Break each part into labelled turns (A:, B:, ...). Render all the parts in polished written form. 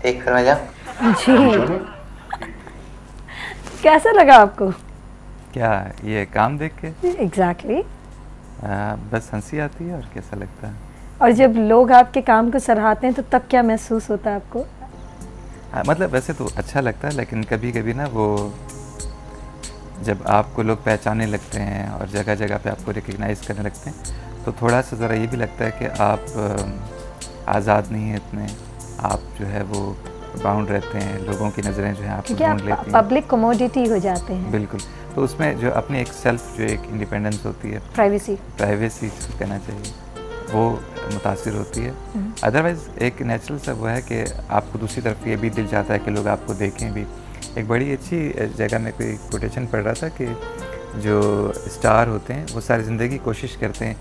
A: Take कर मैं जाऊँ?
B: जी, कैसा लगा आपको?
C: क्या ये काम देख के?
B: एग्जैक्टली।
C: बस हंसी आती है और कैसा लगता है।
B: और जब लोग आपके काम को सराहते हैं तो तब क्या महसूस होता है आपको?
C: मतलब वैसे तो अच्छा लगता है, लेकिन कभी कभी ना वो जब आपको लोग पहचानने लगते हैं और जगह जगह पे आपको रिकग्नाइज़ करने लगते हैं तो थोड़ा सा ज़रा ये भी लगता है कि आप आज़ाद नहीं हैं इतने, आप जो है वो बाउंड रहते हैं, लोगों की नज़रें जो हैं आपको ढूंढ लेती हैं,
B: पब्लिक कमोडिटी हो जाते हैं।
C: बिल्कुल। तो उसमें जो अपनी एक सेल्फ जो एक इंडिपेंडेंस होती है, प्राइवेसी कहना चाहिए, वो मुतासिर होती है। अदरवाइज़ एक नेचुरल सा वो है कि आपको दूसरी तरफ ये भी दिल चाहता है कि लोग आपको देखें भी। एक बड़ी अच्छी जगह में कोई कोटेशन पढ़ रहा था कि जो स्टार होते हैं वो सारी ज़िंदगी कोशिश करते हैं,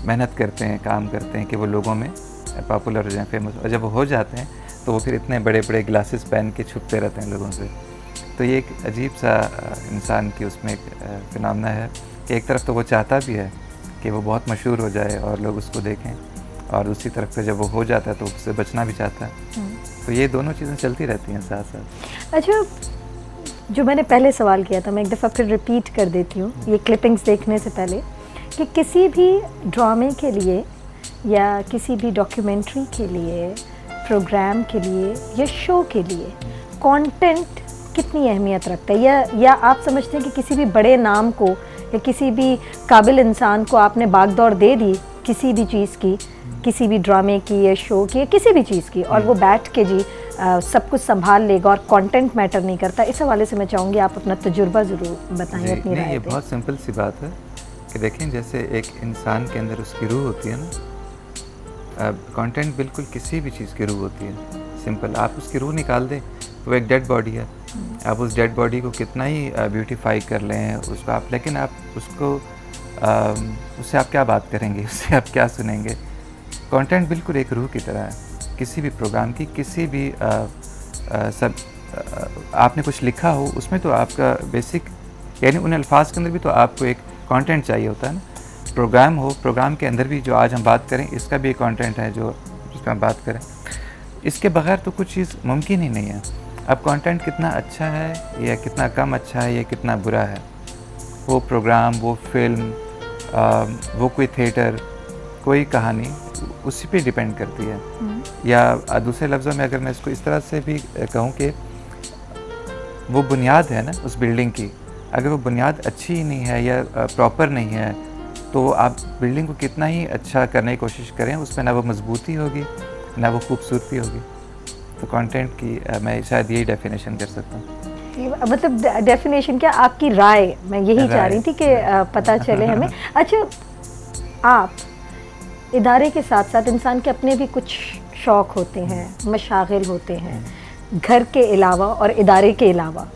C: मेहनत करते हैं, काम करते हैं कि वो लोगों में पॉपुलर हो जाएं, फेमस, और जब वो हो जाते हैं तो वो फिर इतने बड़े बड़े ग्लासेस पहन के छुपते रहते हैं लोगों से। तो ये एक अजीब सा इंसान की उसमें एक फिनोमेना है कि एक तरफ तो वो चाहता भी है कि वो बहुत मशहूर हो जाए और लोग उसको देखें, और दूसरी तरफ से जब वो हो जाता है तो उससे बचना भी चाहता है। तो ये दोनों चीज़ें चलती रहती हैं साथ साथ।
B: अच्छा, जो मैंने पहले सवाल किया था मैं एक दफ़ा फिर रिपीट कर देती हूँ ये क्लिपिंग्स देखने से पहले, कि किसी भी ड्रामे के लिए या किसी भी डॉक्यूमेंट्री के लिए, प्रोग्राम के लिए या शो के लिए कंटेंट कितनी अहमियत रखता है, या आप समझते हैं कि किसी भी बड़े नाम को या किसी भी काबिल इंसान को आपने बागदौड़ दे दी किसी भी चीज़ की, किसी भी ड्रामे की या शो की या किसी भी चीज़ की, और वो बैठ के जी सब कुछ संभाल लेगा और कंटेंट मैटर नहीं करता? इस हवाले से मैं चाहूँगी आप अपना तजुर्बा ज़रूर बताएं, अपनी राय।
C: ये बहुत सिंपल सी बात है कि देखें, जैसे एक इंसान के अंदर उसकी रूह होती है ना, कंटेंट बिल्कुल किसी भी चीज़ की रूह होती है। सिंपल, आप उसकी रूह निकाल दें तो वो एक डेड बॉडी है। आप उस डेड बॉडी को कितना ही ब्यूटीफाई कर लें उसको आप, लेकिन आप उसको उससे आप क्या बात करेंगे, उससे आप क्या सुनेंगे? कंटेंट बिल्कुल एक रूह की तरह है किसी भी प्रोग्राम की, किसी भी आपने कुछ लिखा हो उसमें तो आपका बेसिक, यानी उन अल्फाज के अंदर भी तो आपको एक कंटेंट चाहिए होता है ना। प्रोग्राम हो, प्रोग्राम के अंदर भी जो आज हम बात करें इसका भी एक कंटेंट है जो जिसमें हम बात करें, इसके बगैर तो कुछ चीज़ मुमकिन ही नहीं है। अब कंटेंट कितना अच्छा है या कितना कम अच्छा है या कितना बुरा है, वो प्रोग्राम, वो फिल्म, वो कोई थिएटर, कोई कहानी, उसी पे डिपेंड करती है। या दूसरे लफ्ज़ों में अगर मैं इसको इस तरह से भी कहूँ कि वो बुनियाद है ना उस बिल्डिंग की, अगर वो बुनियाद अच्छी ही नहीं है या प्रॉपर नहीं है तो आप बिल्डिंग को कितना ही अच्छा करने की कोशिश करें, उसमें ना वो मजबूती होगी ना वो खूबसूरती होगी। तो कंटेंट की मैं शायद यही डेफिनेशन कर सकता हूँ।
B: मतलब डेफिनेशन क्या, आपकी राय मैं यही चाह रही थी कि पता चले हमें। अच्छा, आप इदारे के साथ साथ इंसान के अपने भी कुछ शौक़ होते हैं, मशागिल होते हैं, घर के अलावा और इदारे के अलावा,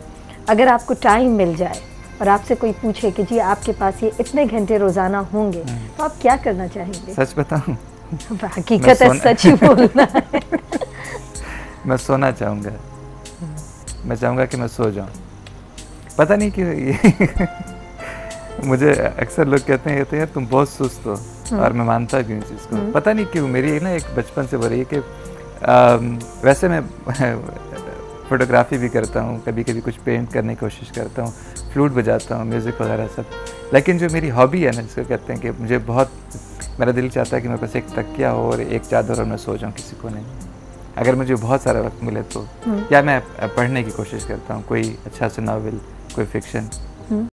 B: अगर आपको टाइम मिल जाए और आपसे कोई पूछे कि जी आपके पास ये इतने घंटे रोज़ाना होंगे तो आप क्या करना चाहेंगे?
C: सच बताऊँ?
B: हकीकत है, सच ही बोलना है।
C: मैं सोना चाहूँगा। मैं चाहूँगा कि मैं सो जाऊँ। पता नहीं क्यों ये मुझे अक्सर लोग कहते हैं यार तुम बहुत सुस्त हो, और मैं मानता भी हूँ इस चीज़ को। पता नहीं क्यों मेरी ना एक बचपन से हो रही है कि वैसे मैं फ़ोटोग्राफी भी करता हूँ, कभी कभी कुछ पेंट करने की कोशिश करता हूँ, फ्लूट बजाता हूँ, म्यूज़िक वगैरह सब, लेकिन जो मेरी हॉबी है ना जिसको कहते हैं कि मुझे बहुत, मेरा दिल चाहता है कि मेरे पास एक तकिया हो और एक चादर और मैं सो जाऊँ किसी कोने में, अगर मुझे बहुत सारा वक्त मिले तो। या मैं पढ़ने की कोशिश करता हूँ, कोई अच्छा सा नावल, कोई फिक्शन,